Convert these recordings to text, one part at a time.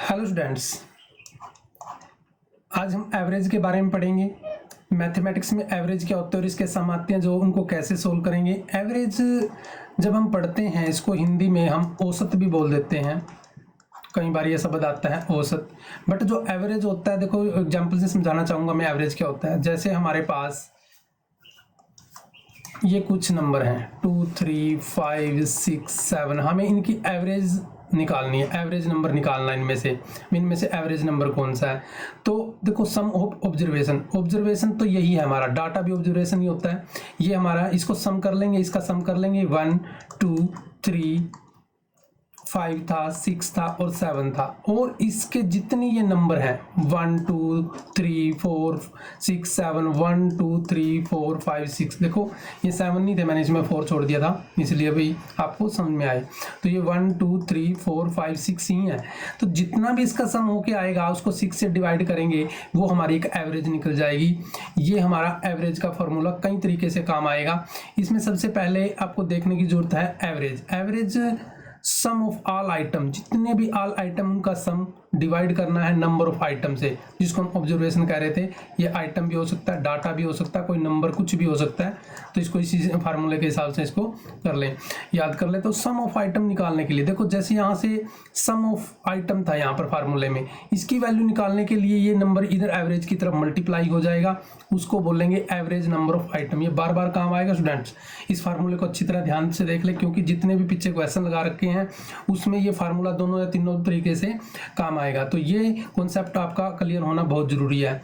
Hello students, आज हम average के बारे में पढ़ेंगे। मैथमेटिक्स में एवरेज क्या होता है और इसके सम आते हैं जो उनको कैसे सोल्व करेंगे। एवरेज जब हम पढ़ते हैं इसको हिंदी में हम औसत भी बोल देते हैं, कई बार ये शब्द आता है औसत। बट जो एवरेज होता है, देखो एग्जांपल से समझाना चाहूँगा मैं एवरेज क्या होता है। जैसे हमारे पास ये कुछ नंबर हैं 2, 3, 5, 6, 7, हमें इनकी एवरेज निकालनी है। एवरेज नंबर निकालना है इनमें से एवरेज नंबर कौन सा है। तो देखो सम ऑफ ऑब्जर्वेशन तो यही है हमारा, डाटा भी ऑब्जर्वेशन ही होता है। ये हमारा, इसको सम कर लेंगे, इसका सम कर लेंगे। 1, 2, 3, 5 था, 6 था और 7 था, और इसके जितने ये नंबर हैं 1, 2, 3, 4, 6, 7, 1, 2, 3, 4, 5, 6, देखो ये 7 नहीं थे, मैंने इसमें 4 छोड़ दिया था, इसलिए भाई आपको समझ में आए। तो ये 1, 2, 3, 4, 5, 6 ही है। तो जितना भी इसका सम होके आएगा उसको 6 से डिवाइड करेंगे, वो हमारी एक एवरेज निकल जाएगी। ये हमारा एवरेज का फॉर्मूला कई तरीके से काम आएगा। इसमें सबसे पहले आपको देखने की जरूरत है average some of all item, जितने भी ऑल आइटम उनका सम डिवाइड करना है नंबर ऑफ आइटम से, जिसको हम ऑब्जर्वेशन कह रहे थे। ये आइटम भी हो सकता है, डाटा भी हो सकता है, कोई नंबर कुछ भी हो सकता है। तो इसको इसी फार्मूले के हिसाब से इसको कर लें, याद कर ले। तो सम ऑफ आइटम निकालने के लिए देखो, जैसे यहाँ से सम ऑफ आइटम था यहाँ पर फार्मूले में, इसकी वैल्यू निकालने के लिए ये नंबर इधर एवरेज की तरफ मल्टीप्लाई हो जाएगा, उसको बोलेंगे एवरेज नंबर ऑफ आइटम। ये बार बार काम आएगा स्टूडेंट्स, इस फार्मूले को अच्छी तरह ध्यान से देख ले, क्योंकि जितने भी पीछे क्वेश्चन लगा रखे हैं उसमें ये फार्मूला दोनों या तीनों तरीके से काम आएगा। तो ये कॉन्सेप्ट आपका क्लियर होना बहुत जरूरी है,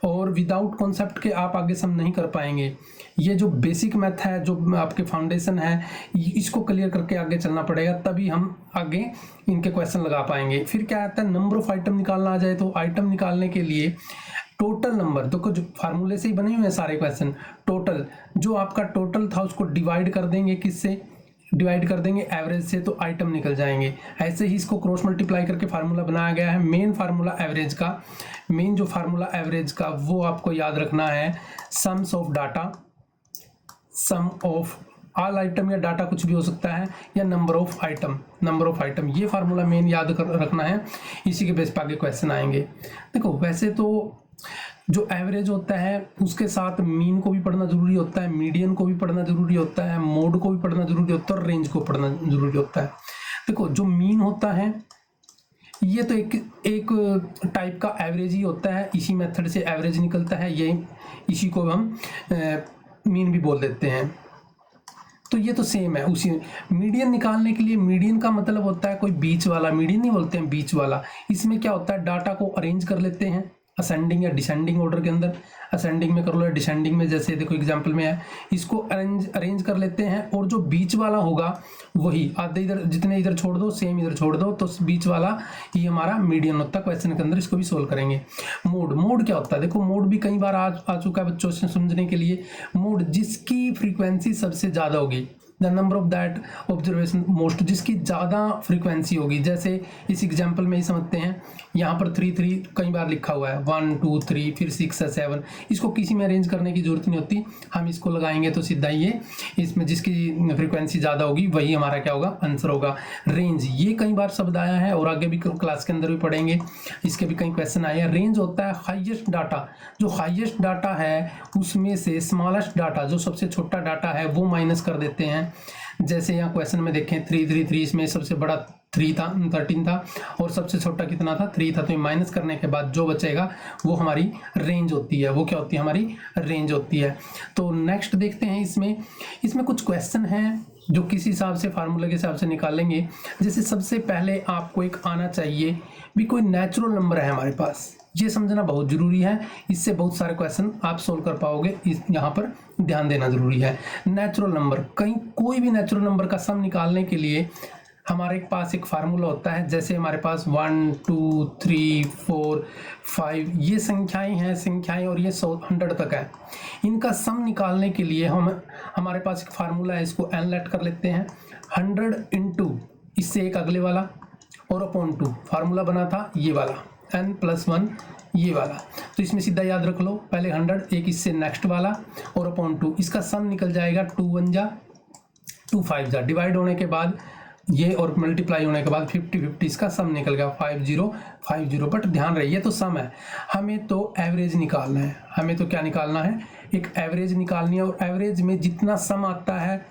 और विदाउट कॉन्सेप्ट के आप आगे सम नहीं कर पाएंगे। ये जो बेसिक मैथ है, जो आपके फाउंडेशन है, इसको क्लियर करके आगे चलना पड़ेगा, तभी हम आगे इनके क्वेश्चन लगा पाएंगे। फिर क्या आता है, नंबर ऑफ आइटम निकालना आ जाए तो आइटम निकालने के लिए टोटल नंबर, देखो जो फार्मूले से ही बने हुए हैं सारे क्वेश्चन, टोटल जो आपका टोटल था उसको डिवाइड कर देंगे, किससे डिवाइड कर देंगे, एवरेज से, तो आइटम निकल जाएंगे। ऐसे ही इसको क्रॉस मल्टीप्लाई करके फार्मूला बनाया गया है। मेन फार्मूला एवरेज का, मेन जो फार्मूला एवरेज का वो आपको याद रखना है, sums of data, sum of all item, या डाटा कुछ भी हो सकता है, या नंबर ऑफ आइटम, ये फार्मूला मेन याद रखना है। इसी के बेस पर आगे क्वेश्चन आएंगे। देखो वैसे तो जो एवरेज होता है उसके साथ मीन को भी पढ़ना जरूरी होता है, मीडियन को भी पढ़ना जरूरी होता है, मोड को भी पढ़ना जरूरी होता है, और रेंज को पढ़ना जरूरी होता है। देखो जो मीन होता है ये तो एक टाइप का एवरेज ही होता है, इसी मेथड से एवरेज निकलता है, ये इसी को हम मीन भी बोल देते हैं। तो ये तो सेम है उसी। मीडियन निकालने के लिए, मीडियन का मतलब होता है कोई बीच वाला, मीडियन नहीं बोलते हैं, बीच वाला। इसमें क्या होता है, डाटा को अरेंज कर लेते हैं असेंडिंग या डिसेंडिंग ऑर्डर के अंदर। असेंडिंग में कर लो या डिसेंडिंग में, जैसे देखो एग्जांपल में है, इसको अरेंज कर लेते हैं, और जो बीच वाला होगा वही आधे इधर, जितने इधर छोड़ दो सेम इधर छोड़ दो, तो बीच वाला ही हमारा मीडियन होता है क्वेश्चन के अंदर। इसको भी सोल्व करेंगे। मोड क्या होता है, देखो मोड भी कई बार आ चुका है बच्चों से समझने के लिए। मोड जिसकी फ्रीक्वेंसी सबसे ज़्यादा होगी, the number of that observation most, जिसकी ज़्यादा फ्रीक्वेंसी होगी। जैसे इस एग्जाम्पल में ही समझते हैं, यहाँ पर 3 कई बार लिखा हुआ है, 1, 2, 3, फिर 6 है 7, इसको किसी में अरेंज करने की जरूरत नहीं होती, हम इसको लगाएंगे तो सीधा ये इसमें जिसकी फ्रीक्वेंसी ज़्यादा होगी वही हमारा क्या होगा, आंसर होगा। रेंज, ये कई बार शब्द आया है और आगे भी क्लास के अंदर भी पढ़ेंगे, इसके भी कई क्वेश्चन आए हैं। रेंज होता है हाईएस्ट डाटा, जो हाईएस्ट डाटा है उसमें से स्मॉलेस्ट डाटा, जो सबसे छोटा डाटा है वो माइनस कर देते हैं। जैसे यहाँ क्वेश्चन में देखें 3, इसमें सबसे बड़ा 13 था और सबसे छोटा कितना था, 3 था। तो माइनस करने के बाद जो बचेगा वो हमारी रेंज होती है। वो क्या होती है, हमारी रेंज होती है। तो नेक्स्ट देखते हैं, इसमें कुछ क्वेश्चन हैं जो किस हिसाब से फार्मूले के हिसाब से निकालेंगे। जैसे सबसे पहले आपको एक आना चाहिए भी, कोई नेचुरल नंबर है हमारे पास, ये समझना बहुत जरूरी है। इससे बहुत सारे क्वेश्चन आप सोल्व कर पाओगे, यहाँ पर ध्यान देना जरूरी है। नेचुरल नंबर, कोई भी नेचुरल नंबर का सम निकालने के लिए हमारे पास एक फार्मूला होता है। जैसे हमारे पास 1, 2, 3, 4, 5 ये संख्याएं और ये 100 तक है। इनका सम निकालने के लिए हमारे पास एक फार्मूला है, इसको n लेट कर लेते हैं। 100 इंटू इससे एक अगले वाला और अपॉन 2, फार्मूला बना था ये वाला n+1 ये वाला। तो इसमें सीधा याद रख लो, पहले 100, एक इससे नेक्स्ट वाला और अपॉन 2, इसका सम निकल जाएगा 2 1 जा 2 5 जा, डिवाइड होने के बाद ये और मल्टीप्लाई होने के बाद 50-50 इसका सम निकल गया 50-50। बट ध्यान रहे ये तो सम है, हमें तो एवरेज निकालना है। हमें तो क्या निकालना है, एक एवरेज निकालनी है। और एवरेज में जितना सम आता है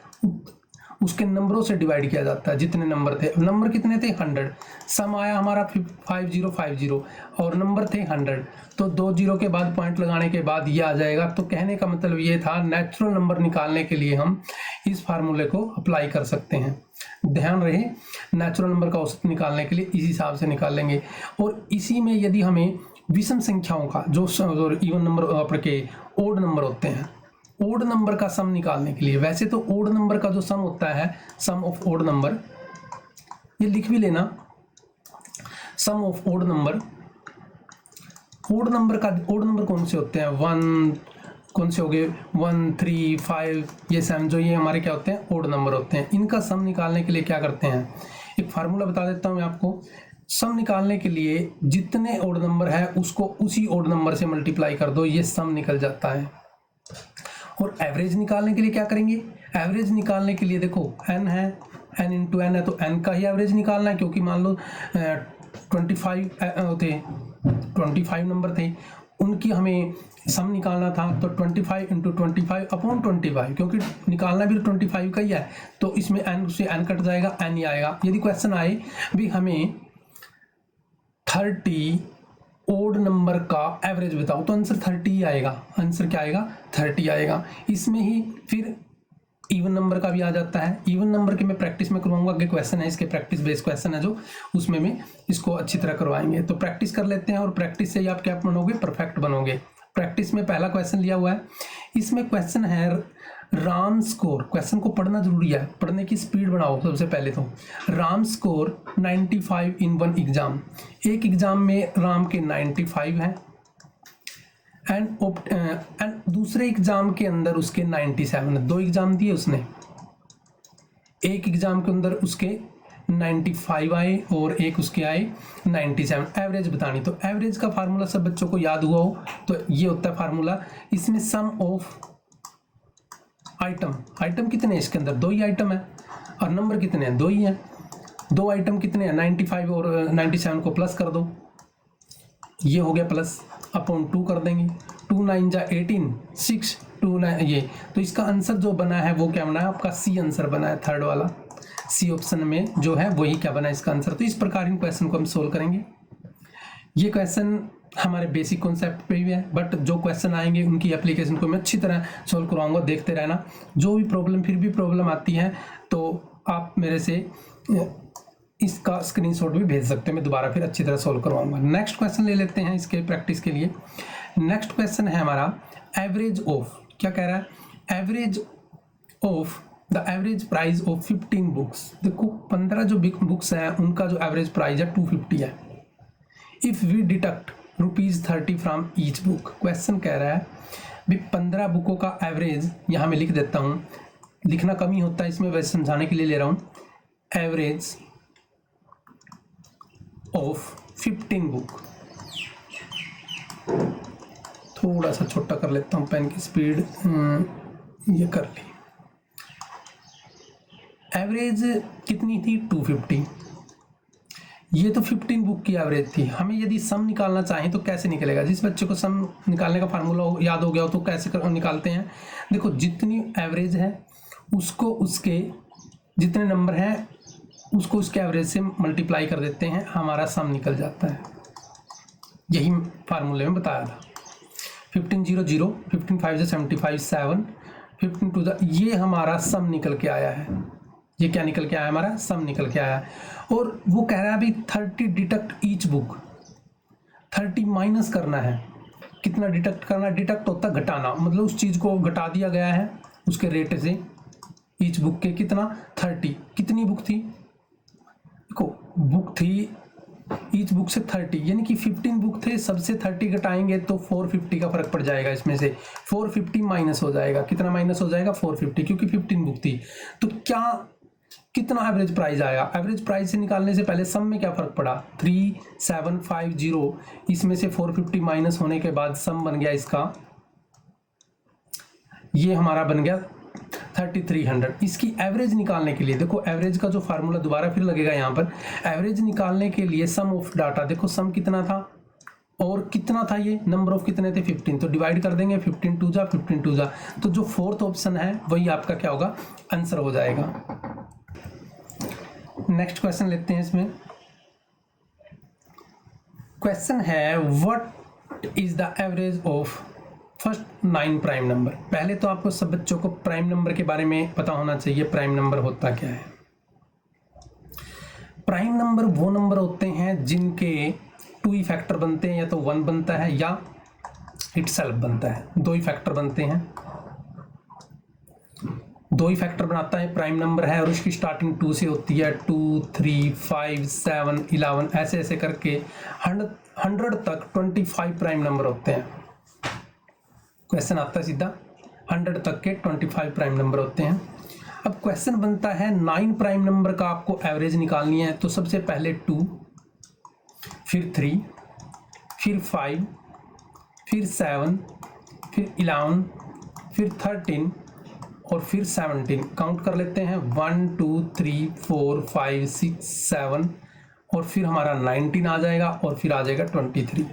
उसके नंबरों से डिवाइड किया जाता है। जितने नंबर थे, नंबर कितने थे 100, सम आया हमारा 5050 और नंबर थे 100, तो 2 जीरो के बाद पॉइंट लगाने के बाद ये आ जाएगा। तो कहने का मतलब ये था नेचुरल नंबर निकालने के लिए हम इस फार्मूले को अप्लाई कर सकते हैं। ध्यान रहे नेचुरल नंबर का औसत निकालने के लिए इस हिसाब से निकाल लेंगे। और इसी में यदि हमें विषम संख्याओं का जो इवन नंबर आपके ओड नंबर होते हैं, ओड नंबर का सम निकालने के लिए, वैसे तो ओड नंबर का जो सम होता है सम ऑफ ओड नंबर, ये लिख भी लेना, sum of odd number. Odd number कौन से होते हैं, 1 कौन से हो गए 1 3 5 ये 7, जो ये हमारे क्या होते हैं ओड नंबर होते हैं। इनका सम निकालने के लिए क्या करते हैं, एक फार्मूला बता देता हूं मैं आपको। सम निकालने के लिए जितने ओड नंबर है उसको उसी ओड नंबर से मल्टीप्लाई कर दो, ये सम निकल जाता है। और एवरेज निकालने के लिए क्या करेंगे, एवरेज निकालने के लिए देखो n है, n इंटू एन है, तो n का ही एवरेज निकालना है। क्योंकि मान लो 25 नंबर थे, उनकी हमें सम निकालना था, तो 25 इंटू 25 अपॉन 25, क्योंकि निकालना भी 25 का ही है, तो इसमें n से n कट जाएगा, n ही आएगा। यदि क्वेश्चन आए भी हमें 30 ओड नंबर का एवरेज बताओ, तो आंसर 30 ही आएगा। आंसर क्या आएगा 30 आएगा। इसमें ही फिर इवन नंबर का भी आ जाता है। इवन नंबर के मैं प्रैक्टिस में करवाऊंगा, आगे क्वेश्चन है इसके, प्रैक्टिस बेस्ड क्वेश्चन है जो, उसमें मैं इसको अच्छी तरह करवाएंगे। तो प्रैक्टिस कर लेते हैं और प्रैक्टिस से ही आप क्या बनोगे, परफेक्ट बनोगे। प्रैक्टिस में पहला क्वेश्चन लिया हुआ है, इसमें क्वेश्चन है राम स्कोर। क्वेश्चन को पढ़ना जरूरी है, पढ़ने की स्पीड बढ़ाओ सबसे पहले तो। राम स्कोर 95 इन 1 एग्जाम, एक एग्जाम में राम के 95 हैं एंड दूसरे एग्जाम के अंदर उसके 97 है। 2 एग्जाम दिए उसने, एक एग्जाम के अंदर उसके 95 आए और एक उसके आए 97। एवरेज बतानी, तो एवरेज का फार्मूला सब बच्चों को याद हुआ हो तो ये होता है फार्मूला। इसमें सम ऑफ आइटम कितने हैं इसके अंदर, 2 ही आइटम है, और नंबर कितने हैं 2 ही हैं। 2 आइटम कितने हैं 95 और 97 को प्लस कर दो, ये हो गया प्लस, अपॉन 2 कर देंगे, 2 9 जा 18 6 2 9 ये। तो इसका आंसर जो बना है वो क्या बना है आपका, सी आंसर बना है, थर्ड वाला सी ऑप्शन में जो है वही क्या बना है इसका आंसर। तो इस प्रकार इन क्वेश्चन को हम सोल्व करेंगे। ये क्वेश्चन हमारे बेसिक कॉन्सेप्ट पे भी है, बट जो क्वेश्चन आएंगे उनकी एप्लीकेशन को मैं अच्छी तरह सोल्व करवाऊंगा, देखते रहना। जो भी प्रॉब्लम फिर भी प्रॉब्लम आती है तो आप मेरे से इसका स्क्रीनशॉट भी भेज सकते हैं, मैं दोबारा फिर अच्छी तरह सोल्व करवाऊंगा। नेक्स्ट क्वेश्चन ले लेते हैं इसके प्रैक्टिस के लिए। नेक्स्ट क्वेश्चन है हमारा एवरेज ऑफ, क्या कह रहा है, average of the average price of 15 books. देखो 15 जो बुक्स हैं उनका जो एवरेज प्राइस है 250 है। If we deduct ₹30 from each book. Question कह रहा है भी 15 बुकों का एवरेज, यहाँ मैं लिख देता हूँ, लिखना कम ही होता है इसमें, वैसे समझाने के लिए ले रहा हूँ। एवरेज ऑफ 15 बुक, थोड़ा सा छोटा कर लेता हूँ पेन की स्पीड, ये कर ली। एवरेज कितनी थी 250, ये तो 15 बुक की एवरेज थी। हमें यदि सम निकालना चाहें तो कैसे निकलेगा, जिस बच्चे को सम निकालने का फार्मूला याद हो गया हो तो कैसे निकालते हैं। देखो जितनी एवरेज है उसको उसके जितने नंबर हैं उसको उसके एवरेज से मल्टीप्लाई कर देते हैं, हमारा सम निकल जाता है। यही फार्मूले में बताया था। 15 0 0, 15 5 75 7, 15 2 ये हमारा सम निकल के आया है। ये क्या निकल के आया, हमारा सम निकल के आया है। और वो कह रहा है अभी 30 डिडक्ट ईच बुक, 30 माइनस करना है। कितना डिडक्ट करना, डिडक्ट होता घटाना, मतलब उस चीज़ को घटा दिया गया है उसके रेट से। ईच बुक के कितना 30, कितनी बुक थी, देखो बुक थी ईच बुक से 30, यानी कि 15 बुक थे, सबसे 30 घटाएंगे तो 450 का फर्क पड़ जाएगा। इसमें से 450 माइनस हो जाएगा, कितना माइनस हो जाएगा 450, क्योंकि 15 बुक थी। तो क्या कितना एवरेज प्राइस आया, एवरेज प्राइस से निकालने से पहले सम में क्या फर्क पड़ा, 3750, इसमें से 450 माइनस होने के बाद सम बन गया इसका, ये हमारा बन गया 3300। इसकी एवरेज निकालने के लिए देखो, एवरेज का जो फार्मूला दोबारा फिर लगेगा यहाँ पर। एवरेज निकालने के लिए सम ऑफ डाटा, देखो सम कितना था और कितना था, ये नंबर ऑफ कितने थे 15, तो डिवाइड कर देंगे 15 टू जा 15 टू जा, तो जो फोर्थ ऑप्शन है वही आपका क्या होगा, आंसर हो जाएगा। नेक्स्ट क्वेश्चन लेते हैं। इसमें क्वेश्चन है what is the average of first 9 prime number. पहले तो आपको सब बच्चों को प्राइम नंबर के बारे में पता होना चाहिए, प्राइम नंबर होता क्या है। प्राइम नंबर वो नंबर होते हैं जिनके 2 ही फैक्टर बनते हैं, या तो 1 बनता है या इटसेल्फ बनता है, 2 ही फैक्टर बनते हैं। 2 ही फैक्टर बनाता है प्राइम नंबर है, और उसकी स्टार्टिंग 2 से होती है। 2, 3, 5, 7, 11 ऐसे ऐसे करके 100 तक 25 प्राइम नंबर होते हैं। क्वेश्चन आता है सीधा 100 तक के 25 प्राइम नंबर होते हैं। अब क्वेश्चन बनता है 9 प्राइम नंबर का आपको एवरेज निकालनी है, तो सबसे पहले 2, फिर 3, फिर 5, फिर 7, फिर 11, फिर 13 और फिर 17। काउंट कर लेते हैं 1, 2, 3, 4, 5, 6, 7 और फिर हमारा 19 आ जाएगा और फिर आ जाएगा 23।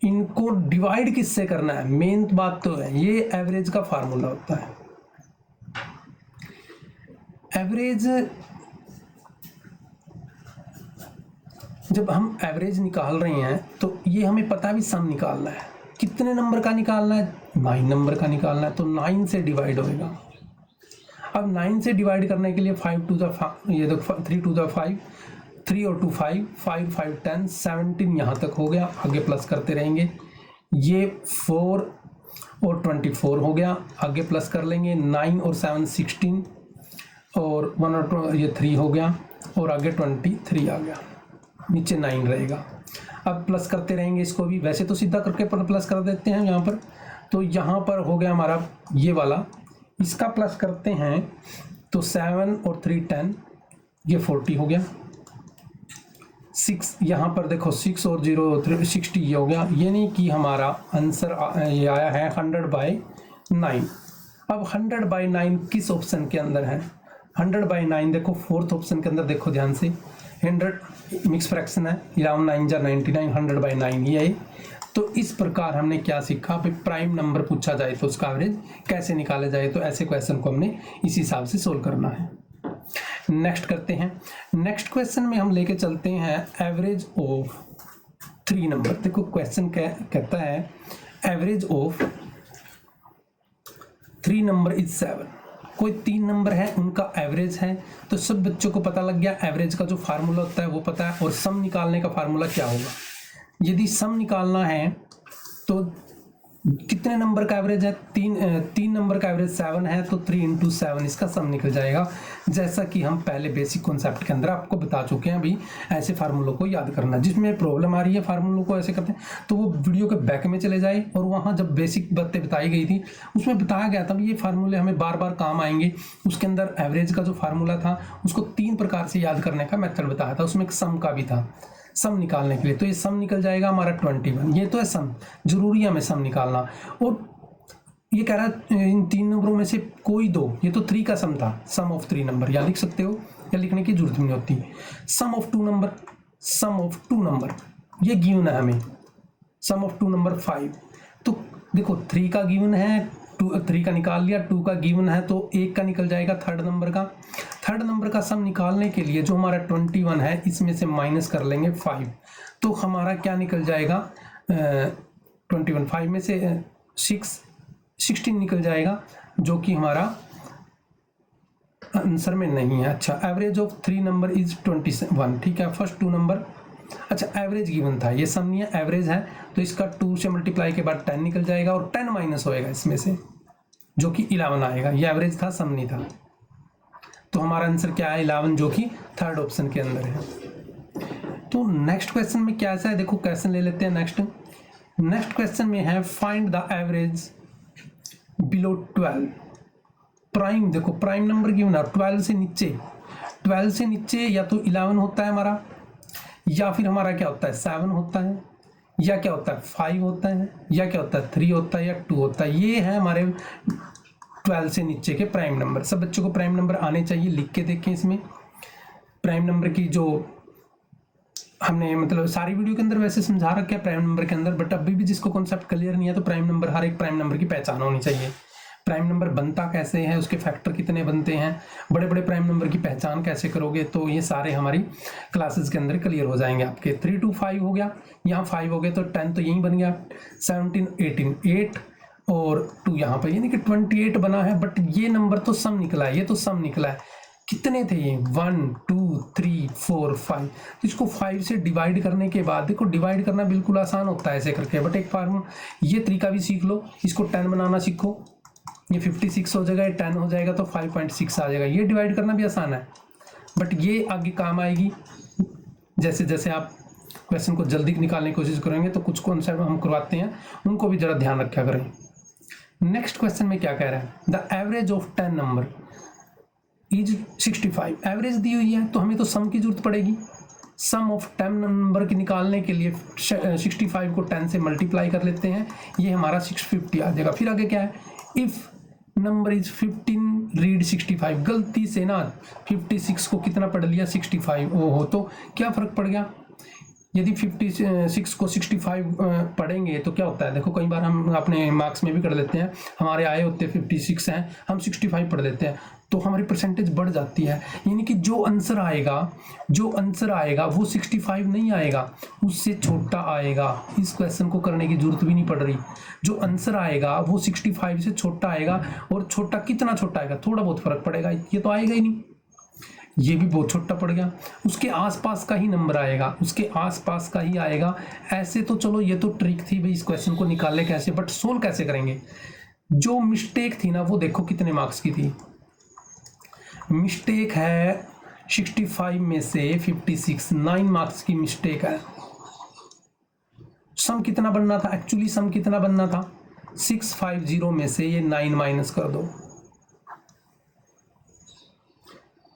इनको डिवाइड किससे करना है, मेन बात तो है, ये एवरेज का फार्मूला होता है। एवरेज, जब हम एवरेज निकाल रहे हैं तो ये हमें पता भी सम निकालना है। कितने नंबर का निकालना है, 9 नंबर का निकालना है, तो 9 से डिवाइड होएगा। अब 9 से डिवाइड करने के लिए 5 टू द 5, ये देखो 3 टू द 5, 3 और 2 5, 5 5 10, 17 यहाँ तक हो गया, आगे प्लस करते रहेंगे। ये 4 और 24 हो गया, आगे प्लस कर लेंगे। 9 और 7 16 और 1 और 2 ये 3 हो गया और आगे 23 आ गया, नीचे 9 रहेगा। अब प्लस करते रहेंगे इसको भी, वैसे तो सीधा करके प्लस कर देते हैं यहाँ पर, तो यहाँ पर हो गया हमारा ये वाला, इसका प्लस करते हैं तो 7 और 3 10, ये 40 हो गया। 6 यहाँ पर देखो 6 और 0 3 60 ये हो गया, यानी कि हमारा आंसर ये आया है 100/9। अब 100/9 किस ऑप्शन के अंदर है, 100/9 देखो फोर्थ ऑप्शन के अंदर, देखो ध्यान से 100 मिक्स फ्रैक्शन है, 11 9 जा 99, 100/9 ये है। तो इस प्रकार हमने क्या सीखा, भाई प्राइम नंबर पूछा जाए तो उसका एवरेज कैसे निकाला जाए, तो ऐसे क्वेश्चन को हमने इस हिसाब से सोल्व करना है। नेक्स्ट करते हैं। नेक्स्ट क्वेश्चन में हम लेके चलते हैं एवरेज ऑफ 3 नंबर। देखो क्वेश्चन कहता है एवरेज ऑफ 3 नंबर इज 7। कोई 3 नंबर है उनका एवरेज है, तो सब बच्चों को पता लग गया एवरेज का जो फार्मूला होता है वो पता है, और सम निकालने का फार्मूला क्या होगा। यदि सम निकालना है तो कितने नंबर का एवरेज है, 3 नंबर का एवरेज 7 है, तो 3 × 7 इसका सम निकल जाएगा। जैसा कि हम पहले बेसिक कॉन्सेप्ट के अंदर आपको बता चुके हैं, अभी ऐसे फार्मूलों को याद करना। जिसमें प्रॉब्लम आ रही है फार्मूलों को ऐसे करते हैं, तो वो वीडियो के बैक में चले जाए, और वहाँ जब बेसिक बातें बताई गई थी उसमें बताया गया था ये फार्मूले हमें बार बार काम आएंगे। उसके अंदर एवरेज का जो फार्मूला था उसको 3 प्रकार से याद करने का मेथड बताया था, उसमें एक सम का भी था, सम निकालने के लिए। तो ये सम निकल जाएगा हमारा 21, ये तो है सम, जरूरी है हमें सम निकालना। और ये कह रहा है इन 3 नंबरों में से कोई 2, ये तो 3 का सम था, सम ऑफ 3 नंबर, या लिख सकते हो या लिखने की जरूरत नहीं होती। Sum of 2 number, sum of 2 number ये गिवन है हमें, सम ऑफ 2 नंबर 5। तो देखो 3 का गिवन है, 3 का निकाल लिया, 2 का गिवन है, तो 1 का निकल जाएगा थर्ड नंबर का। थर्ड नंबर का सम निकालने के लिए जो हमारा 21 है इसमें से माइनस कर लेंगे 5, तो हमारा क्या निकल जाएगा 21, 5 में से 16 निकल जाएगा, जो कि हमारा आंसर में नहीं है। अच्छा, एवरेज ऑफ 3 नंबर इज 21, ठीक है, फर्स्ट 2 नंबर। अच्छा, एवरेज गिवन था, ये सम नहीं है, एवरेज है, तो इसका 2 से मल्टीप्लाई के बाद 10 निकल जाएगा, और 10 माइनस होएगा इसमें से, जो कि 11 आएगा। ये एवरेज था, सम नहीं था, तो हमारा आंसर क्या है 11, जो कि थर्ड ऑप्शन के अंदर है। तो नेक्स्ट क्वेश्चन में क्या है, देखो क्वेश्चन ले लेते हैं। नेक्स्ट क्वेश्चन में है find the average below 12 prime. देखो प्राइम नंबर गिवन है 12 से नीचे, 12 से नीचे या तो 11 होता है हमारा, या फिर हमारा क्या होता है 7 होता है, या क्या होता है 5 होता है, या क्या होता है 3 होता है, या 2 होता है। ये है हमारे 12 से नीचे के प्राइम नंबर। सब बच्चों को प्राइम नंबर आने चाहिए, लिख के देखें। इसमें प्राइम नंबर की जो हमने मतलब सारी वीडियो के अंदर वैसे समझा रखा है प्राइम नंबर के अंदर, बट अभी भी जिसको कॉन्सेप्ट क्लियर नहीं है तो प्राइम नंबर, हर एक प्राइम नंबर की पहचान होनी चाहिए। प्राइम नंबर बनता कैसे है, उसके फैक्टर कितने बनते हैं, बड़े बड़े प्राइम नंबर की पहचान कैसे करोगे, तो ये सारे हमारी क्लासेस के अंदर क्लियर हो जाएंगे आपके। 3 to 5 हो गया, यहाँ 5 हो गए तो 10 तो यहीं बन गया, 17 18 8 और 2 यहाँ पर, यानी कि 28 बना है। बट ये नंबर तो सम निकला है, ये तो सम निकला है। कितने थे ये, 1 2 3 4 5। इसको 5 से डिवाइड करने के बाद, देखो डिवाइड करना बिल्कुल आसान होता है ऐसे करके, बट एक फार्मूला ये तरीका भी सीख लो, इसको 10 बनाना सीखो, ये 56 हो जाएगा, ये 10 हो जाएगा तो 5.6 आ जाएगा। ये डिवाइड करना भी आसान है, बट ये आगे काम आएगी जैसे जैसे आप क्वेश्चन को जल्दी निकालने की कोशिश करेंगे। तो कुछ कॉन्सेप्ट हम करवाते हैं, उनको भी जरा ध्यान रखा करें। नेक्स्ट क्वेश्चन में क्या कह रहा है, the average of 10 number is 65। Average दी हुई है तो हमें तो सम की जरूरत पड़ेगी। सम ऑफ 10 नंबर की निकालने के लिए 65 को 10 से मल्टीप्लाई कर लेते हैं, ये हमारा 650 आ जाएगा। फिर आगे क्या है, इफ नंबर इज 15 रीड 65। गलती से ना 56 को कितना पढ़ लिया, 65। ओहो, तो क्या फर्क पड़ गया, यदि 56 को 65 पढ़ेंगे तो क्या होता है, देखो कई बार हम अपने मार्क्स में भी कर लेते हैं, हमारे आए होते हैं 56 हैं, हम 65 पढ़ लेते हैं तो हमारी परसेंटेज बढ़ जाती है। यानी कि जो आंसर आएगा वो 65 नहीं आएगा, उससे छोटा आएगा। इस क्वेश्चन को करने की जरूरत भी नहीं पड़ रही। जो आंसर आएगा वो 65 से छोटा आएगा, और छोटा कितना छोटा आएगा, थोड़ा बहुत फर्क पड़ेगा, ये तो आएगा ही नहीं, ये भी बहुत छोटा पड़ गया। उसके आसपास का ही नंबर आएगा, उसके आसपास का ही आएगा। ऐसे तो चलो ये तो ट्रिक थी भाई, इस क्वेश्चन को निकालने कैसे, बट सोल्व कैसे करेंगे। जो मिस्टेक थी ना वो देखो कितने मार्क्स की थी। मिस्टेक है 65 में से 56, 9 मार्क्स की मिस्टेक है। सम कितना बनना था, एक्चुअली सम कितना बनना था, 650 में से ये 9 माइनस कर दो,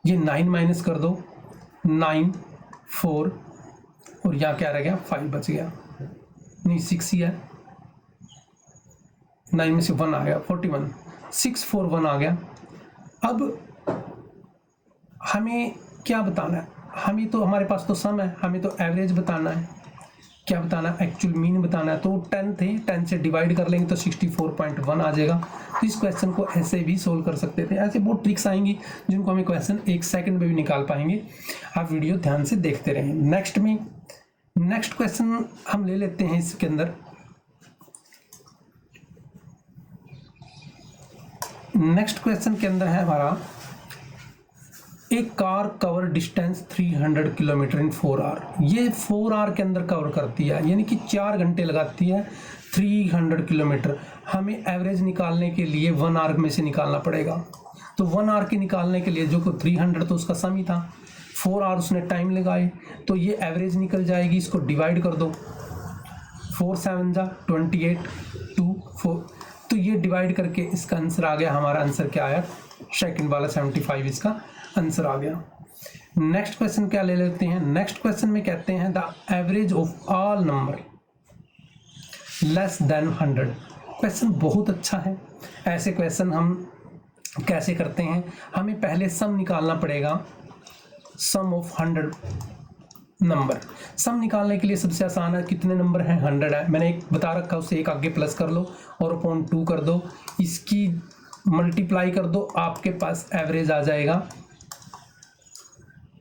ये 9 माइनस कर दो, 9 4 और यहाँ क्या रह गया, 5 बच गया, नहीं 6 ही है, 9 में से 1 आ गया, 41, 641 आ गया। अब हमें क्या बताना है, हमें तो हमारे पास तो सम है, हमें तो एवरेज बताना है। क्या बताना है, एक्चुअल मीन बताना है। तो 10 थे, 10 से डिवाइड कर लेंगे तो 64.1 आ जाएगा। तो इस क्वेश्चन को ऐसे भी सोल्व कर सकते थे। ऐसे बहुत ट्रिक्स आएंगी जिनको हमें क्वेश्चन 1 सेकंड में भी निकाल पाएंगे। आप वीडियो ध्यान से देखते रहें। नेक्स्ट क्वेश्चन हम ले लेते हैं इसके अंदर। नेक्स्ट क्वेश्चन के अंदर है हमारा, एक car cover distance 300 kilometre in 4 hour. ये 4 आवर के अंदर कवर करती है, यानी कि 4 घंटे लगाती है 300 किलोमीटर। हमें एवरेज निकालने के लिए 1 आवर में से निकालना पड़ेगा। तो 1 आवर के निकालने के लिए जो को 300 तो उसका सम ही था, 4 आवर उसने टाइम लगाए, तो ये एवरेज निकल जाएगी। इसको डिवाइड कर दो, 4 7 जा 28 2 4, तो ये डिवाइड करके इसका आंसर आ गया। हमारा आंसर क्या आया, सेकंड वाला 75 इसका आंसर आ गया। नेक्स्ट क्वेश्चन क्या ले लेते हैं। नेक्स्ट क्वेश्चन में कहते हैं the average of all number less than 100। Question बहुत अच्छा है। ऐसे क्वेश्चन हम कैसे करते हैं, हमें पहले सम निकालना पड़ेगा, सम ऑफ 100 नंबर। सम निकालने के लिए सबसे आसान है, कितने नंबर हैं, 100 है, मैंने एक बता रखा, उससे एक आगे प्लस कर लो और अपॉन 2 कर दो, इसकी मल्टीप्लाई कर दो, आपके पास एवरेज आ जाएगा।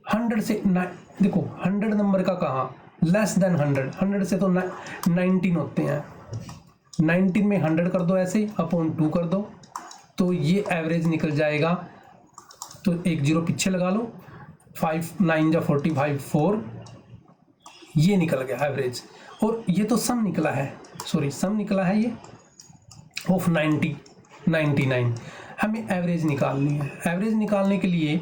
100 से देखो 100 नंबर का कहाँ, लेस देन 100, 100 से तो 19 होते हैं, 19 में 100 कर दो ऐसे, अपॉन 2 कर दो, तो ये एवरेज निकल जाएगा। तो एक जीरो पीछे लगा लो, 5 9 जा 45 4, ये निकल गया एवरेज। और ये तो सम निकला है, सॉरी सम निकला है ये ऑफ 99। हमें एवरेज निकालनी है। एवरेज निकालने के लिए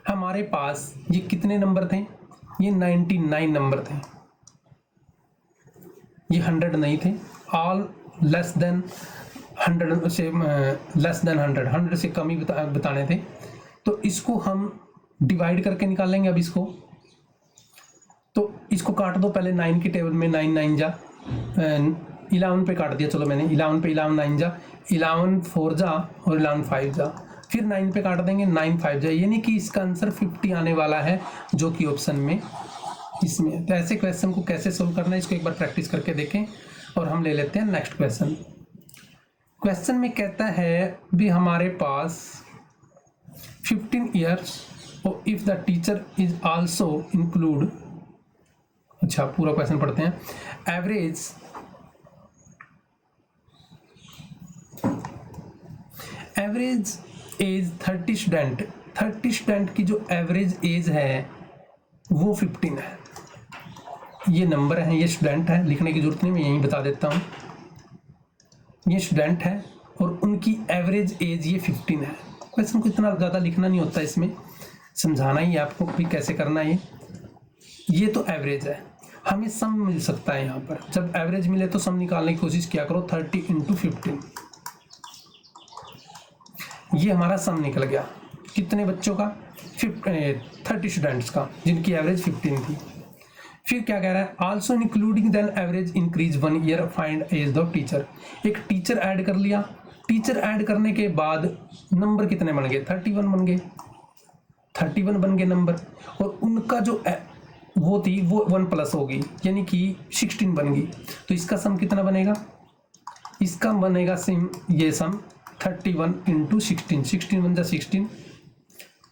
हमारे पास ये कितने नंबर थे, ये 99 नंबर थे, ये 100 नहीं थे। ऑल लेस देन 100 से लेस देन 100 से कम ही बताने थे। तो इसको हम डिवाइड करके निकालेंगे। अब इसको तो इसको काट दो पहले, 9 की टेबल में 9 9 जा 11 पे काट दिया, चलो मैंने 11 पे 11 9 जा 11 4 जा और 11 5 जा, फिर 9 पे काट देंगे, 9 5 जा, यानी कि इसका आंसर 50 आने वाला है, जो कि ऑप्शन में इसमें। तो ऐसे क्वेश्चन को कैसे सोल्व करना है इसको एक बार प्रैक्टिस करके देखें। और हम ले लेते हैं नेक्स्ट क्वेश्चन। क्वेश्चन में कहता है भी हमारे पास 15 ईयर्स और if the teacher is also include, अच्छा पूरा क्वेश्चन पढ़ते हैं। एवरेज एज 30 स्टूडेंट की जो एवरेज एज है वो 15 है। ये नंबर है, ये स्टूडेंट है, लिखने की जरूरत नहीं, मैं यहीं बता देता हूँ। ये स्टूडेंट है और उनकी एवरेज एज ये 15 है। क्वेश्चन को इतना ज़्यादा लिखना नहीं होता, इसमें समझाना ही आपको भी कैसे करना है। ये तो एवरेज है, हमें सम मिल सकता है यहाँ पर। जब एवरेज मिले तो सम निकालने की कोशिश किया करो। 30 × 15, ये हमारा सम निकल गया। कितने बच्चों का? 30 स्टूडेंट्स का, जिनकी एवरेज 15 थी। फिर क्या कह रहा है? Also including then average increase 1 year, find age of teacher. एक टीचर ऐड कर लिया, टीचर ऐड करने के बाद नंबर कितने बन गए? 31 बन गए, 31 बन गए नंबर। और उनका जो वो थी वो 1 प्लस हो गई, यानी कि 16 बन गई। तो इसका सम कितना बनेगा? इसका बनेगा सम, ये सम 31 × 16, 16 बन जा 16,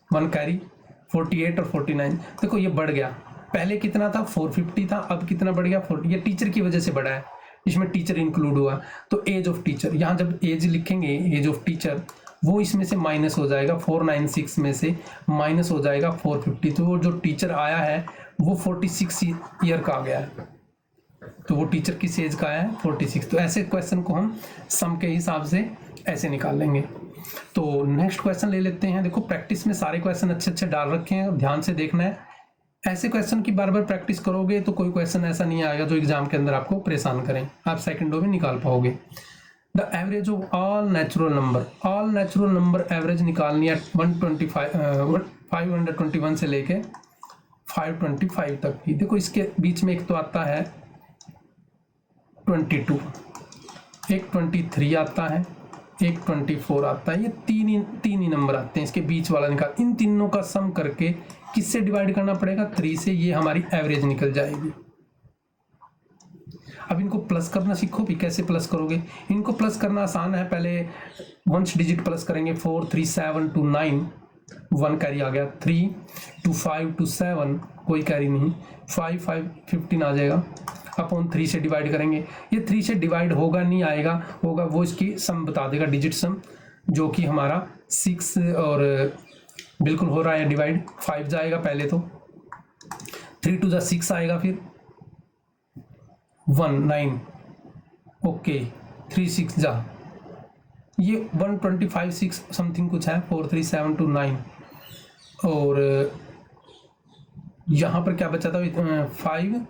1 कैरी 48 और 49। देखो ये बढ़ गया, पहले कितना था? 450 था, अब कितना बढ़ गया? 40। ये टीचर की वजह से बढ़ा है, इसमें टीचर इंक्लूड हुआ। तो एज ऑफ टीचर, यहाँ जब एज लिखेंगे एज ऑफ टीचर, वो इसमें से माइनस हो जाएगा। 496 में से माइनस हो जाएगा 450। तो वो जो टीचर आया है वो 46 ईयर का आ गया है। तो वो टीचर किस एज का आया है? 46। तो ऐसे क्वेश्चन को हम सम के हिसाब से ऐसे निकाल लेंगे। तो नेक्स्ट क्वेश्चन ले लेते हैं। देखो प्रैक्टिस में सारे क्वेश्चन अच्छे अच्छे डाल रखे हैं, ध्यान से देखना है। ऐसे क्वेश्चन की बार बार प्रैक्टिस करोगे तो कोई क्वेश्चन ऐसा नहीं आएगा जो एग्जाम के अंदर आपको परेशान करें, आप सेकंडों में निकाल पाओगे। The average of all natural number average निकालनी है 521 से लेके 525 तक की। देखो इसके बीच में एक तो आता है 22, एक 23 आता है, एक 24 आता है। ये तीन ही नंबर आते हैं, इसके बीच वाला निकाल। इन तीनों का सम करके किससे डिवाइड करना पड़ेगा? 3 से। ये हमारी एवरेज निकल जाएगी। अब इनको प्लस करना सीखो भी। कैसे प्लस करोगे? इनको प्लस करना आसान है। पहले वंश डिजिट प्लस करेंगे। 4 3 7 2 9, 1 कैरी आ गया। 3 2 5 2 7, कोई कैरी नहीं। 5 5 15 आ जाएगा। अपॉन 3 से डिवाइड करेंगे। ये 3 से डिवाइड होगा नहीं, आएगा होगा, वो इसकी सम बता देगा, डिजिट सम, जो कि हमारा 6 और बिल्कुल हो रहा है डिवाइड। 5 जाएगा पहले तो, 3 2 6 आएगा, फिर 1 9, ओके 3 6 जा, ये 125 6 समथिंग कुछ है। 4 3 7 2 9, और यहाँ पर क्या बचा था? 5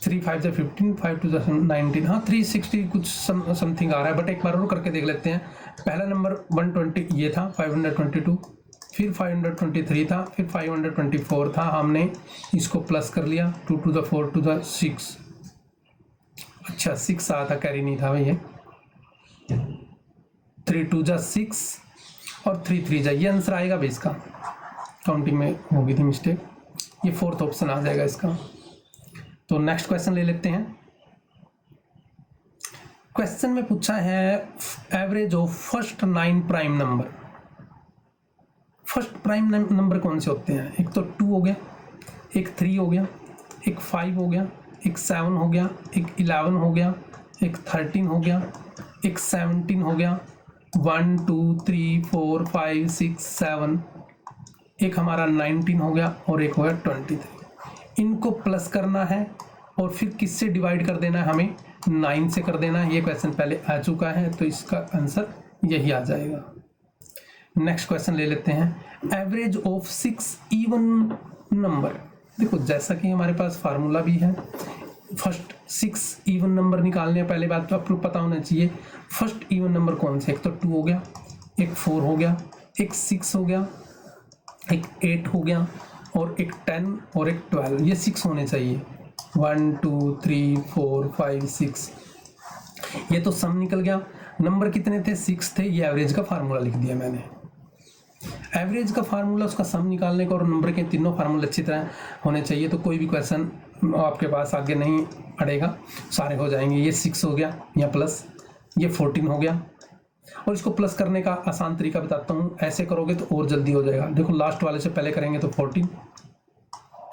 3 5 से 15, 5 2 19, हाँ 360 कुछ समथिंग आ रहा है, बट एक बार और करके देख लेते हैं। पहला नंबर 120 ये था, 522, फिर 523 था, फिर 524 था। हमने इसको प्लस कर लिया, 2 to the 4 to the 6। अच्छा 6 आया था, कैरी नहीं था भैया। 3 2 जा 6 और 3 3 जा, ये आंसर आएगा भाई। इसका काउंटिंग में हो गई थी मिस्टेक, ये 4th ऑप्शन आ जाएगा इसका। तो नेक्स्ट क्वेश्चन ले लेते हैं। क्वेश्चन में पूछा है average of first 9 prime number. First prime number कौन से होते हैं? एक तो 2 हो गया, एक 3 हो गया, एक 5 हो गया, एक 7 हो गया, एक 11 हो गया, एक 13 हो गया, एक 17 हो गया, 1 2 3 4 5 6 7, एक हमारा 19 हो गया और एक हो गया 23। इनको प्लस करना है और फिर किससे डिवाइड कर देना है? हमें 9 से कर देना है। ये क्वेश्चन पहले आ चुका है, तो इसका आंसर यही आ जाएगा। नेक्स्ट क्वेश्चन ले लेते हैं। Average of 6 even number. देखो जैसा कि हमारे पास फार्मूला भी है, फर्स्ट 6 इवन नंबर निकालने, पहले बात तो आपको पता होना चाहिए फर्स्ट इवन नंबर कौन से। एक तो 2 हो गया, एक 4 हो गया, एक 6 हो गया, एक 8 हो गया, और एक 10 और एक 12। ये 6 होने चाहिए। 1 2 3 4 5 6, ये तो सम निकल गया। नंबर कितने थे, 6 थे। ये एवरेज का फार्मूला लिख दिया मैंने। एवरेज का फार्मूला, उसका सम निकालने का और नंबर के तीनों फार्मूले अच्छी तरह होने चाहिए, तो कोई भी क्वेश्चन आपके पास आगे नहीं अड़ेगा, सारे हो जाएंगे। ये 6 हो गया या प्लस, ये 14 हो गया। और इसको प्लस करने का आसान तरीका बताता हूँ, ऐसे करोगे तो और जल्दी हो जाएगा। देखो लास्ट वाले से पहले करेंगे तो 14,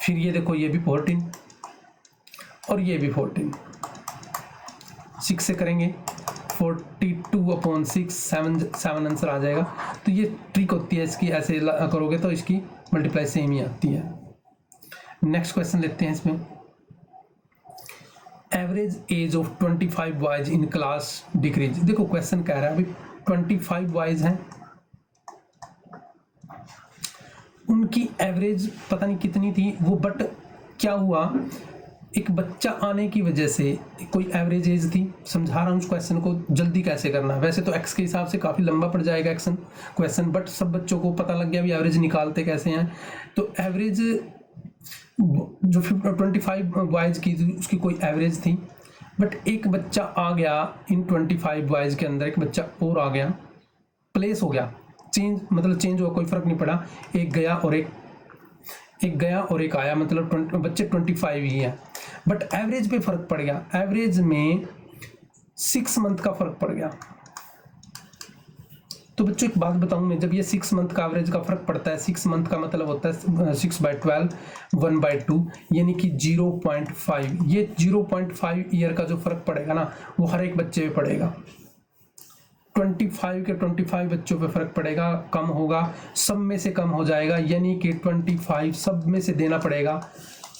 फिर ये देखो ये भी 14 और ये भी 14। 6 से करेंगे 42/6, 7 आंसर आ जाएगा। तो ये ट्रिक होती है इसकी, ऐसे करोगे तो इसकी मल्टीप्लाई सेम ही आती है। नेक्स्ट क्वेश्चन लेते हैं इसमें। Average age of 25 boys in class decrease. देखो क्वेश्चन कह रहा है अभी 25 बॉयज हैं, उनकी एवरेज पता नहीं कितनी थी वो, बट क्या हुआ, एक बच्चा आने की वजह से कोई एवरेज एज थी। समझा रहा हूँ उस क्वेश्चन को जल्दी कैसे करना है। वैसे तो एक्स के हिसाब से काफ़ी लंबा पड़ जाएगा क्वेश्चन, बट सब बच्चों को पता लग गया भी एवरेज निकालते कैसे हैं। तो एवरेज जो 25 बॉयज़ की थी उसकी कोई एवरेज थी, बट एक बच्चा आ गया इन 25 बॉयज़ के अंदर, एक बच्चा और आ गया, प्लेस हो गया, चेंज मतलब चेंज हुआ, कोई फ़र्क नहीं पड़ा। एक गया और एक आया, मतलब बच्चे 25 ही हैं, बट एवरेज पे फ़र्क पड़ गया। एवरेज में 6 मंथ का फ़र्क पड़ गया। तो बच्चों एक बात बताऊं मैं, जब ये 6 मंथ का एवरेज का फ़र्क पड़ता है, 6 मंथ का मतलब होता है 6/12, 1/2 यानी कि 0.5। ये 0.5 ईयर का जो फ़र्क पड़ेगा ना, वो हर एक बच्चे पे पड़ेगा। 25 के 25 बच्चों पे फ़र्क पड़ेगा, कम होगा, सब में से कम हो जाएगा, यानी कि 25 सब में से देना पड़ेगा,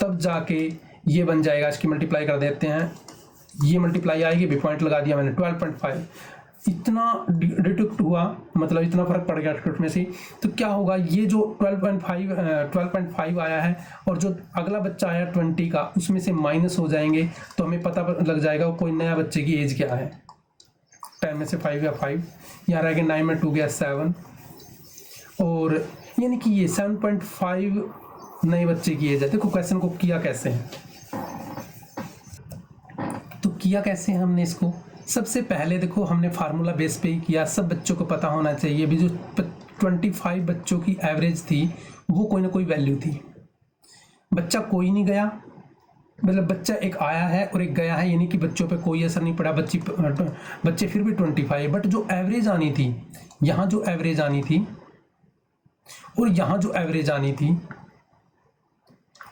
तब जाके ये बन जाएगा। इसकी मल्टीप्लाई कर देते हैं, ये मल्टीप्लाई आएगी, भी पॉइंट लगा दिया मैंने, 12.5। इतना डिडक्ट हुआ, मतलब इतना फ़र्क पड़ गया डिडक्ट में से। तो क्या होगा, ये जो 12.5 आया है और जो अगला बच्चा आया 20 का, उसमें से माइनस हो जाएंगे, तो हमें पता लग जाएगा कोई नया बच्चे की एज क्या है। 10 में से 5 या 5, यहाँ रह गया 9 में 2 गया 7, और यानी कि ये 7.5 नए बच्चे की एज है। देखो क्वेश्चन को किया कैसे है, तो किया कैसे हमने इसको, सबसे पहले देखो हमने फार्मूला बेस पे ही किया। सब बच्चों को पता होना चाहिए भी जो 25 बच्चों की एवरेज थी वो कोई ना कोई वैल्यू थी। बच्चा कोई नहीं गया, मतलब बच्चा एक आया है और एक गया है, यानी कि बच्चों पे कोई असर नहीं पड़ा, बच्चे फिर भी 25। बट जो एवरेज आनी थी, यहाँ जो एवरेज आनी थी और यहाँ जो एवरेज आनी थी,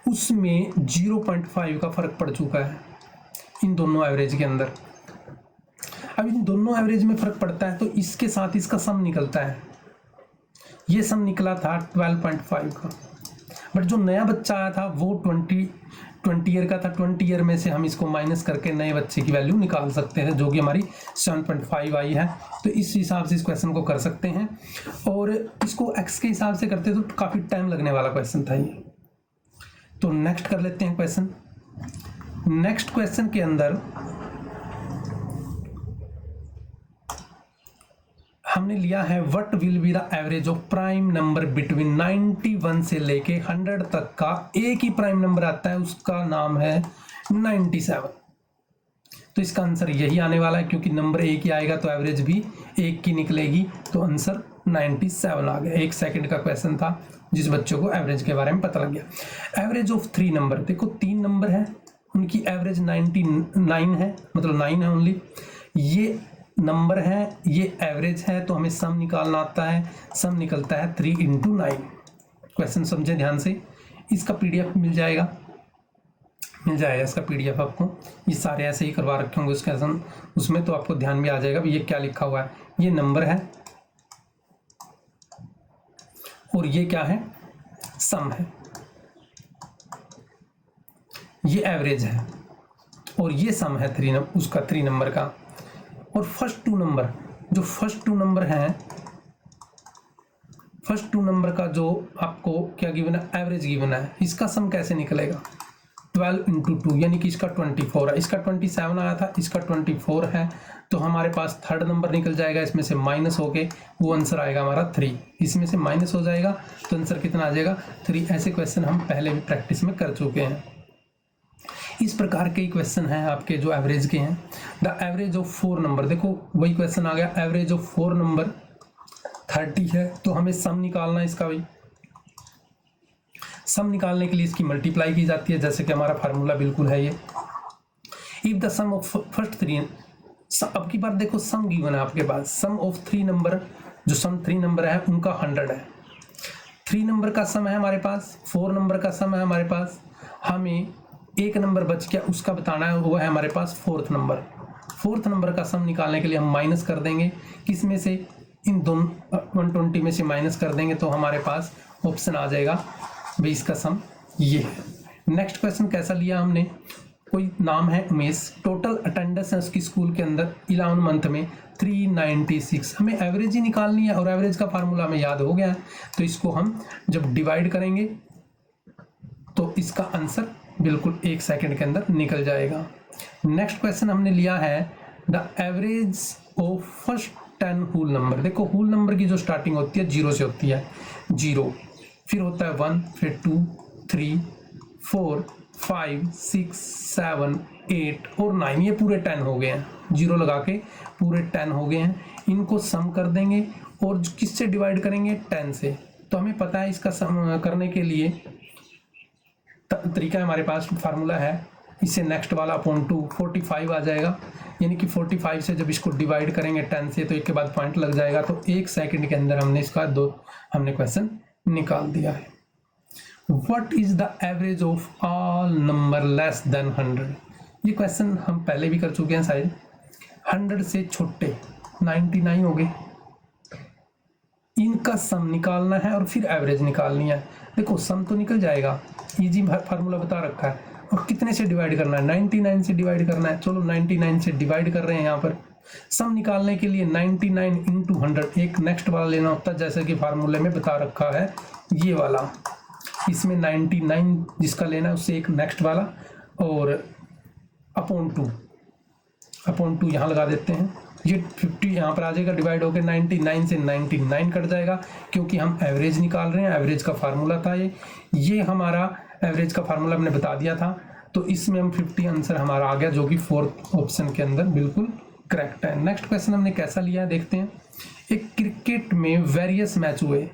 उसमें 0.5 का फ़र्क पड़ चुका है इन दोनों एवरेज के अंदर। अब इन दोनों एवरेज में फ़र्क पड़ता है तो इसके साथ इसका सम निकलता है। ये सम निकला था 12.5 का, बट जो नया बच्चा आया था वो 20 ईयर का था। 20 ईयर में से हम इसको माइनस करके नए बच्चे की वैल्यू निकाल सकते हैं, जो कि हमारी 7.5 आई है। तो इस हिसाब से इस क्वेश्चन को कर सकते हैं, और इसको एक्स के हिसाब से करते तो काफ़ी टाइम लगने वाला क्वेश्चन था ये। तो नेक्स्ट कर लेते हैं क्वेश्चन। नेक्स्ट क्वेश्चन के अंदर हमने लिया है what will be the average of prime number between 91 से लेके 100 तक का एक ही प्राइम नंबर आता है, उसका नाम है 97। तो इसका आंसर यही आने वाला है, क्योंकि नंबर एक ही आएगा तो एवरेज भी एक की निकलेगी, तो आंसर 97 आ गया। 1 सेकंड का क्वेश्चन था जिस बच्चों को एवरेज के बारे में पता लग गया। एवरेज ऑफ 3 नंबर, देखो 3 नंबर है, उनकी एवरेज 99 है, मतलब 9 है ओनली। ये नंबर है, ये एवरेज है, तो हमें सम निकालना आता है। सम निकलता है 3 × 9। क्वेश्चन समझे ध्यान से। इसका PDF मिल जाएगा इसका PDF आपको। ये सारे ऐसे ही करवा रखे होंगे उस क्वेश्चन उसमें, तो आपको ध्यान भी आ जाएगा ये क्या लिखा हुआ है। ये नंबर है और ये क्या है, सम है। ये एवरेज है और ये सम है 3 नंबर का। और फर्स्ट 2 नंबर, जो फर्स्ट 2 नंबर हैं, फर्स्ट 2 नंबर का जो आपको क्या गिवन है, एवरेज गिवन है, इसका सम कैसे निकलेगा, 12 × 2, यानी कि इसका 24 है, इसका 27 आया था, इसका 24 है, तो हमारे पास थर्ड नंबर निकल जाएगा, इसमें से माइनस होके वो आंसर आएगा हमारा 3। इसमें से माइनस हो जाएगा तो आंसर कितना आ जाएगा, 3। ऐसे क्वेश्चन हम पहले भी प्रैक्टिस में कर चुके हैं। इस प्रकार के क्वेश्चन हैं आपके जो एवरेज के हैं। द एवरेज ऑफ 4 नंबर, देखो वही क्वेश्चन आ गया, एवरेज ऑफ 4 नंबर 30 है, तो हमें सम निकालना है इसका। भाई सम निकालने के लिए इसकी मल्टीप्लाई की जाती है, जैसे कि हमारा फार्मूला बिल्कुल है ये। If the sum of first 3, अब की बार देखो सम गिवन है आपके पास, सम ऑफ 3 नंबर, जो सम 3 नंबर है उनका 100 है। 3 नंबर का सम है हमारे पास, 4 नंबर का सम है हमारे पास, हमें एक नंबर बच गया उसका बताना है, वो है हमारे पास 4th नंबर। 4th नंबर का सम निकालने के लिए हम माइनस कर देंगे, किस में से, इन दोनों 120 में से माइनस कर देंगे, तो हमारे पास ऑप्शन आ जाएगा भाई इसका सम ये है। नेक्स्ट क्वेश्चन कैसा लिया हमने, कोई नाम है उमेश, टोटल अटेंडेंस है उसकी स्कूल के अंदर 11 मंथ में 396, हमें एवरेज ही निकालनी है और एवरेज का फार्मूला हमें याद हो गया है, तो इसको हम जब डिवाइड करेंगे तो इसका आंसर बिल्कुल 1 सेकंड के अंदर निकल जाएगा। नेक्स्ट क्वेश्चन हमने लिया है the average of first 10 whole number. देखो होल नंबर की जो स्टार्टिंग होती है 0 से होती है, 0 फिर होता है 1, फिर 2, 3, 4, 5, 6, 7, 8 और 9, ये पूरे 10 हो गए हैं, 0 लगा के पूरे 10 हो गए हैं। इनको सम कर देंगे और किससे डिवाइड करेंगे, 10 से। तो हमें पता है इसका सम करने के लिए तरीका हमारे पास, फार्मूला है, इससे नेक्स्ट वाला अपॉन 2 45 आ जाएगा, यानी कि 45 से जब इसको डिवाइड करेंगे 10 से तो एक के बाद पॉइंट लग जाएगा, तो 1 सेकंड के अंदर हमने इसका हमने क्वेश्चन निकाल दिया है। What is the average of all number less than 100, ये क्वेश्चन हम पहले भी कर चुके हैं शायद। 100 से छोटे 99 हो गए, इनका सम निकालना है और फिर एवरेज निकालनी है। देखो सम तो निकल जाएगा, इजी फार्मूला बता रखा है, और कितने से डिवाइड करना है, 99 से डिवाइड करना है। चलो 99 से डिवाइड कर रहे हैं यहाँ पर। सम निकालने के लिए 99 इंटू 100 एक नेक्स्ट वाला लेना होता है, जैसे कि फार्मूले में बता रखा है ये वाला, इसमें 99 जिसका लेना है उससे एक नेक्स्ट वाला, और अपॉन 2 यहाँ लगा देते हैं, ये 50 यहाँ पर आ जाएगा, डिवाइड होकर 99 से 99 कट जाएगा, क्योंकि हम एवरेज निकाल रहे हैं, एवरेज का फार्मूला था ये हमारा एवरेज का फार्मूला हमने बता दिया था, तो इसमें हम 50 आंसर हमारा आ गया, जो कि 4th ऑप्शन के अंदर बिल्कुल करेक्ट है। नेक्स्ट क्वेश्चन हमने कैसा लिया है देखते हैं। एक क्रिकेट में वेरियस मैच हुए,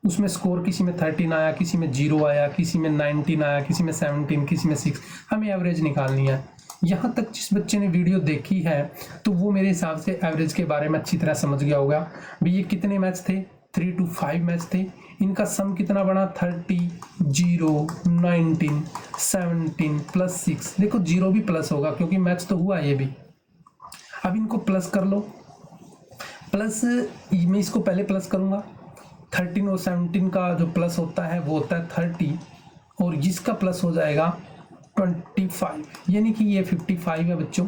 उसमें स्कोर किसी में 13 आया, किसी में 0 आया, किसी में 19 आया, किसी में 17, किसी में 6, हमें एवरेज निकालनी है। यहाँ तक जिस बच्चे ने वीडियो देखी है तो वो मेरे हिसाब से एवरेज के बारे में अच्छी तरह समझ गया होगा। भाई ये कितने मैच थे, 3 to 5 मैच थे, इनका सम कितना बना, 30, 0, 19, 17 प्लस 6, देखो 0 भी प्लस होगा क्योंकि मैच तो हुआ ये भी। अब इनको प्लस कर लो, प्लस मैं इसको पहले प्लस करूँगा, 13 और 17 का जो प्लस होता है वो होता है 30, और जिसका प्लस हो जाएगा 25, यानी कि ये 55 है बच्चों।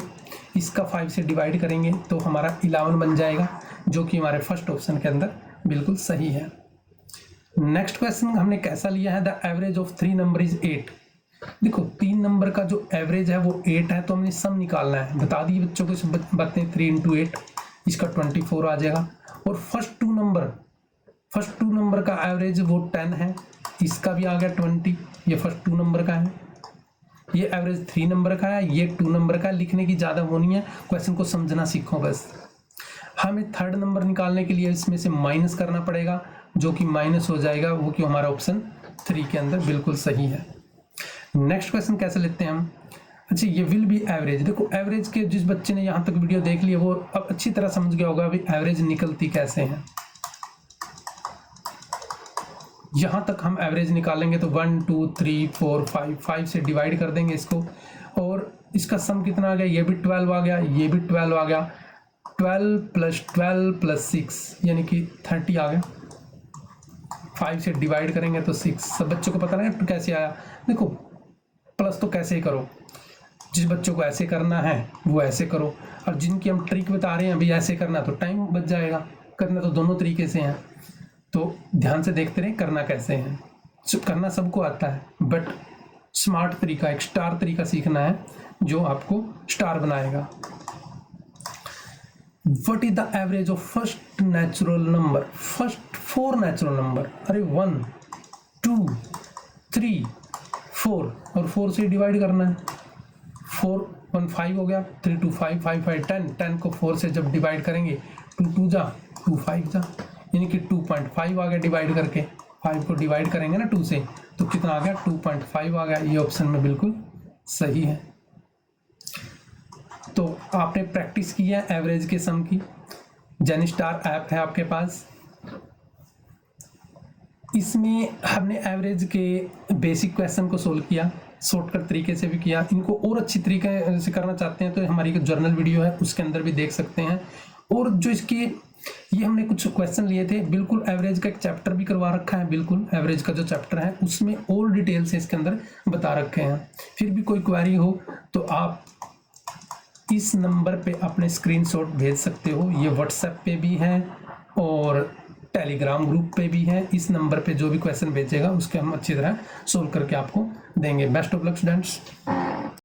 इसका 5 से डिवाइड करेंगे तो हमारा 11 बन जाएगा, जो कि हमारे फर्स्ट ऑप्शन के अंदर बिल्कुल सही है। नेक्स्ट क्वेश्चन हमने कैसा लिया है, the average of 3 number is 8। देखो 3 नंबर का जो एवरेज है वो 8 है, तो हमने सम निकालना है, बता दिए बच्चों को इस बातें, 3 into 8 इसका 24 आ जाएगा। और फर्स्ट 2 नंबर का एवरेज वो 10 है, इसका भी आ गया 20, ये फर्स्ट 2 नंबर का है। ये एवरेज 3 नंबर का है, ये 2 नंबर का है, लिखने की ज़्यादा वो नहीं है, क्वेश्चन को समझना सीखो बस। हमें 3rd नंबर निकालने के लिए इसमें से माइनस करना पड़ेगा, जो कि माइनस हो जाएगा, वो कि हमारा ऑप्शन 3 के अंदर बिल्कुल सही है। नेक्स्ट क्वेश्चन कैसे लेते हैं हम, अच्छा ये विल बी एवरेज। देखो एवरेज के जिस बच्चे ने यहाँ तक वीडियो देख लिया वो अब अच्छी तरह समझ गया होगा अभी एवरेज निकलती कैसे है। यहाँ तक हम एवरेज निकालेंगे तो 1, 2, 3, 4, 5 से डिवाइड कर देंगे इसको, और इसका सम कितना आ गया, ये भी 12 आ गया, ये भी 12 आ गया, 12 + 12 + 6 यानी कि 30 आ गया। 5 से डिवाइड करेंगे तो 6, सब बच्चों को पता नहीं कैसे आया। देखो प्लस तो कैसे ही करो, जिस बच्चों को ऐसे करना है वो ऐसे करो, और जिनकी हम ट्रिक बता रहे हैं अभी ऐसे करना तो टाइम बच जाएगा, करना तो दोनों तरीके से हैं, तो ध्यान से देखते रहे करना कैसे है। करना सबको आता है, बट स्मार्ट तरीका, एक स्टार तरीका सीखना है जो आपको स्टार बनाएगा। What is the average of first natural number, first 4 natural number, अरे 1, 2, 3, 4, और 4 से डिवाइड करना है। 4 1 5 हो गया, 3 2 5 5 5 10, 10 को 4 से जब डिवाइड करेंगे 2 2 जा 2 5 जा, यानी कि 2.5 आ गया डिवाइड करके। 5 को डिवाइड करेंगे ना 2 से तो कितना आ गया 2.5 आ गया। ये ऑप्शन में बिल्कुल सही है। तो आपने प्रैक्टिस की है एवरेज के सम की। जेनस्टार ऐप है आपके पास, इसमें हमने एवरेज के बेसिक क्वेश्चन को सोल्व किया, शॉर्टकट तरीके से भी किया। इनको और अच्छी तरीके से करना चाहते हैं तो हमारी एक जर्नल वीडियो है उसके अंदर भी देख सकते हैं। और जो इसकी ये हमने कुछ क्वेश्चन लिए थे, बिल्कुल एवरेज का एक चैप्टर भी करवा रखा है, बिल्कुल एवरेज का जो चैप्टर है उसमें और डिटेल से इसके अंदर बता रखे हैं। फिर भी कोई क्वेरी हो तो आप इस नंबर पे अपने स्क्रीनशॉट भेज सकते हो। ये व्हाट्सएप पे भी है और टेलीग्राम ग्रुप पे भी है। इस नंबर पे जो भी क्वेश्चन भेजेगा उसके हम अच्छी तरह सोल्व करके आपको देंगे। Best of luck students.